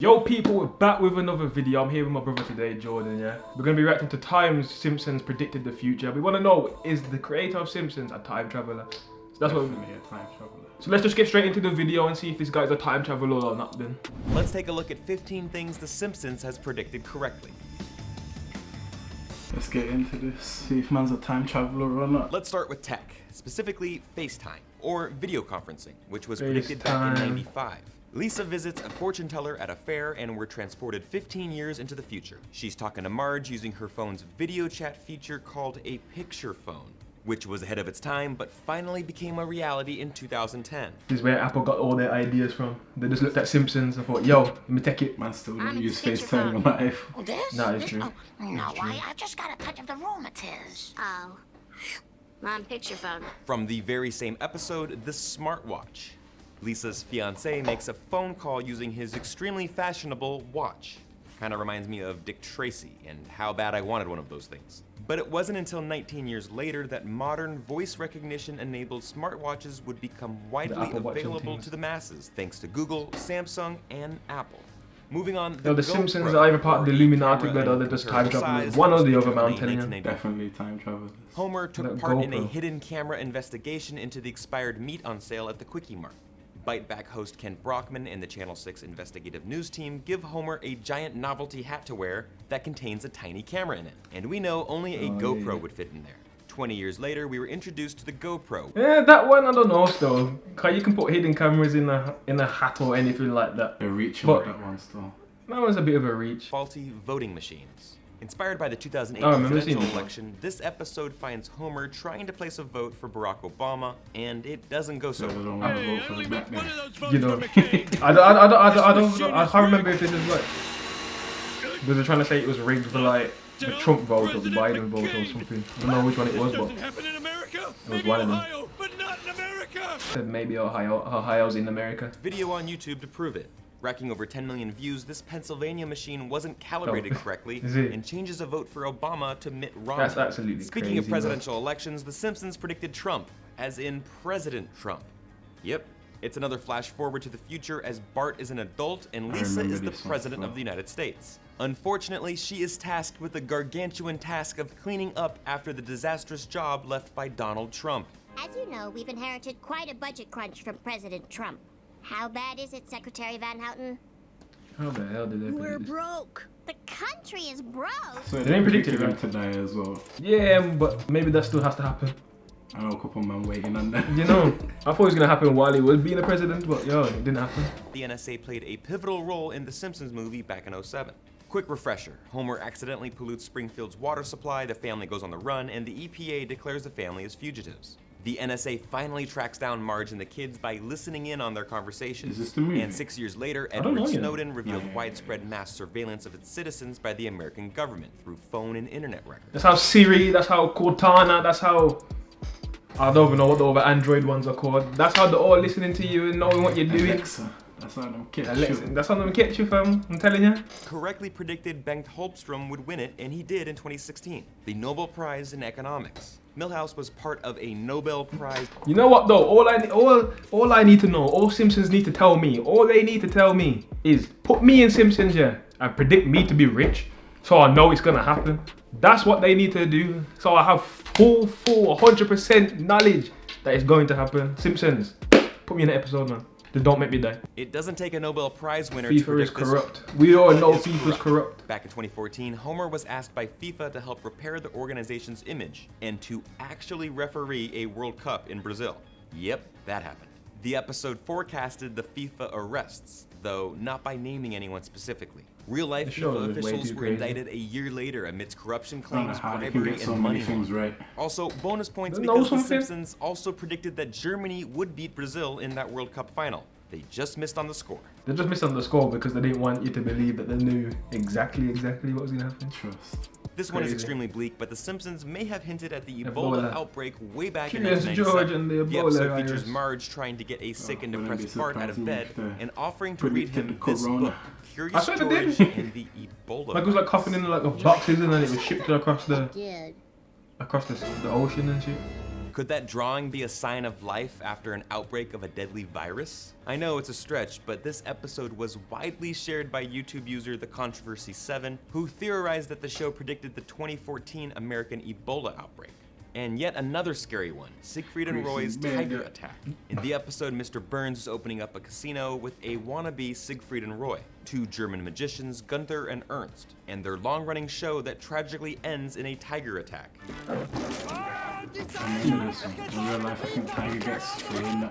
Yo people, we're back with another video. I'm here with my brother today, Jordan, yeah? We're going to be reacting to times Simpsons predicted the future. We want to know, is the creator of Simpsons a time traveler? So that's what we're a time traveler. So let's just get straight into the video and see if this guy's a time traveler or not then. Let's take a look at 15 things The Simpsons has predicted correctly. Let's get into this, see if man's a time traveler or not. Let's start with tech, specifically FaceTime, or video conferencing, which was predicted back in '95. Lisa visits a fortune teller at a fair and we're transported 15 years into the future. She's talking to Marge using her phone's video chat feature called a picture phone, which was ahead of its time but finally became a reality in 2010. This is where Apple got all their ideas from. They just looked at Simpsons and thought, yo, let me take it. Man still don't use FaceTime on my iPhone. Oh, this? Nah, it's true. Oh, no, I just got a touch of the rheumatiz. Oh. Mom, picture phone. From the very same episode, the smartwatch. Lisa's fiancé makes a phone call using his extremely fashionable watch. Kinda reminds me of Dick Tracy and how bad I wanted one of those things. But it wasn't until 19 years later that modern voice recognition enabled smartwatches would become widely available to the masses, thanks to Google, Samsung, and Apple. Moving on, The Simpsons are either part of the Illuminati, but they're just time travelers. One or the other, man, I'm telling you. Definitely time travelers. Homer took part in a hidden camera investigation into the expired meat on sale at the Quickie Mart. Bite Back host Ken Brockman and the Channel 6 investigative news team give Homer a giant novelty hat to wear that contains a tiny camera in it. And we know only a GoPro would fit in there. 20 years later, we were introduced to the GoPro. Yeah, that one I don't know still. Cause you can put hidden cameras in a hat or anything like that. They're reaching with that one still. That one's a bit of a reach. Faulty voting machines. Inspired by the 2008 presidential election, this episode finds Homer trying to place a vote for Barack Obama, and it doesn't go so well. You know, I can't remember if this is like, was they trying to say it was rigged for like the Trump vote or the Biden vote or something? I don't know which one it was, but it was one of them. Said maybe Ohio's in America. Video on YouTube to prove it. Racking over 10 million views, this Pennsylvania machine wasn't calibrated correctly and changes a vote for Obama to Mitt Romney. That's absolutely Speaking of presidential elections, The Simpsons predicted Trump, as in President Trump. Yep, it's another flash forward to the future as Bart is an adult and Lisa is the president of the United States. Unfortunately, she is tasked with the gargantuan task of cleaning up after the disastrous job left by Donald Trump. As you know, we've inherited quite a budget crunch from President Trump. How bad is it, Secretary Van Houten? How the hell did they predict We're this? broke. The country is broke. So they didn't predict him to die as well. Yeah, but maybe that still has to happen. I know a couple men waiting on that. You know, I thought it was gonna happen while he was being a president, but yo, it didn't happen. The NSA played a pivotal role in the Simpsons movie back in '07. Quick refresher, Homer accidentally pollutes Springfield's water supply, the family goes on the run, and the EPA declares the family as fugitives. The NSA finally tracks down Marge and the kids by listening in on their conversations. Is this the movie? And 6 years later, Edward Snowden revealed widespread mass surveillance of its citizens by the American government through phone and internet records. That's how Siri, that's how Cortana, that's how... I don't even know what the other Android ones are called. That's how they're all listening to you and knowing what you're doing. Alexa. That's how them catch you. That's how them catch you, fam. I'm telling you. Correctly predicted Bengt Holmstrom would win it, and he did in 2016. The Nobel Prize in Economics. Milhouse was part of a Nobel Prize. You know what though? All I need to know, all Simpsons need to tell me, all they need to tell me is put me in Simpsons, yeah, and predict me to be rich, so I know it's gonna happen. That's what they need to do, so I have full 100% knowledge that it's going to happen. Simpsons, put me in the episode, man. Just don't make me die. It doesn't take a Nobel Prize winner FIFA to predict is corrupt. We all know FIFA's corrupt. Back in 2014, Homer was asked by FIFA to help repair the organization's image and to actually referee a World Cup in Brazil. Yep, that happened. The episode forecasted the FIFA arrests, though not by naming anyone specifically. Real-life FIFA officials were indicted a year later amidst corruption claims, bribery, and money. Also, bonus points because The Simpsons also predicted that Germany would beat Brazil in that World Cup final. They just missed on the score. They just missed on the score because they didn't want you to believe that they knew exactly what was going to happen. Trust. This one is extremely bleak, but The Simpsons may have hinted at the Ebola outbreak way back in 1997. The episode features Marge trying to get a sick and depressed Bart out of bed and offering to read him this book, Curious George and the Ebola. Like it was like coughing in like a boxes and then it was shipped across the ocean and shit. Could that drawing be a sign of life after an outbreak of a deadly virus? I know it's a stretch, but this episode was widely shared by YouTube user The Controversy 7, who theorized that the show predicted the 2014 American Ebola outbreak. And yet another scary one, Siegfried and Roy's tiger attack. In the episode, Mr. Burns is opening up a casino with a wannabe Siegfried and Roy, two German magicians, Gunther and Ernst, and their long-running show that tragically ends in a tiger attack. I remember this one. In real life, I think Tiger gets framed.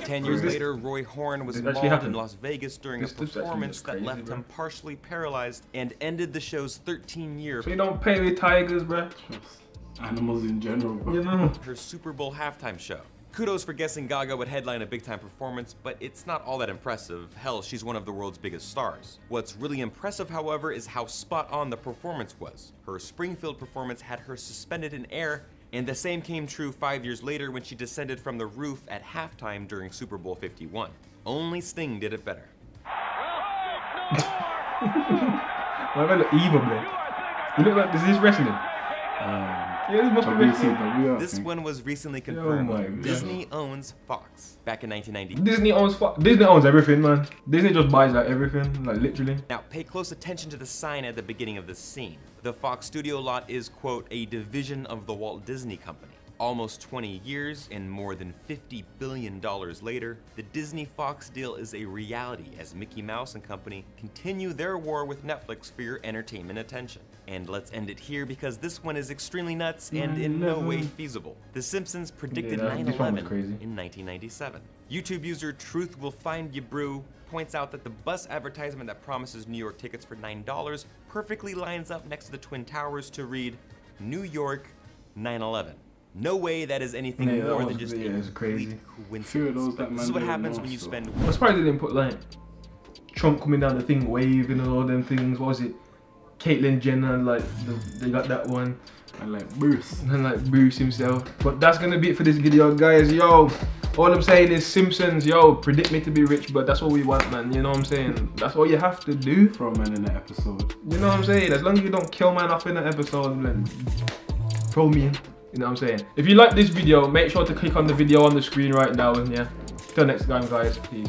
10 years later, Roy Horn was This mauled actually in happened. Las Vegas during a This actually performance looks that crazy, left bro. him partially paralyzed and ended the show's 13-year So you don't pay with tigers, bruh. Animals in general, bro. You know. her Super Bowl halftime show. Kudos for guessing Gaga would headline a big-time performance, but it's not all that impressive. Hell, she's one of the world's biggest stars. What's really impressive, however, is how spot-on the performance was. Her Springfield performance had her suspended in air, and the same came true 5 years later when she descended from the roof at halftime during Super Bowl 51. Only Sting did it better. Why do I look evil, man? You look like, is this wrestling? Yeah, this must be wrestling. WCW, This think. one was recently confirmed. my God. Disney owns Fox back in 1990. Disney owns everything, man. Disney just buys like everything, like literally. Now, pay close attention to the sign at the beginning of this scene. The Fox studio lot is, quote, a division of the Walt Disney Company. Almost 20 years and more than $50 billion later, the Disney-Fox deal is a reality as Mickey Mouse and company continue their war with Netflix for your entertainment attention. And let's end it here because this one is extremely nuts and in no way feasible. The Simpsons predicted Yeah, this one was 9/11 crazy. in 1997. YouTube user Truth Will Find Ya Brew points out that the bus advertisement that promises New York tickets for $9 perfectly lines up next to the Twin Towers to read, New York 9/11. No way that is anything Yeah, that more was- than just yeah, a it's crazy. complete coincidence. Few of those that This man is what don't happens know, when you so. spend I'm surprised they didn't put like Trump coming down the thing, waving and all them things. What was it? Caitlyn Jenner, like they got that one, And like Bruce. and like Bruce himself. But that's gonna be it for this video, guys. Yo, all I'm saying is Simpsons. Yo, predict me to be rich, but that's what we want, man. You know what I'm saying? That's all you have to do. Throw man in the episode. You know what I'm saying? As long as you don't kill man off in an episode, then throw me in. You know what I'm saying? If you like this video, make sure to click on the video on the screen right now. And yeah, till next time, guys. Peace.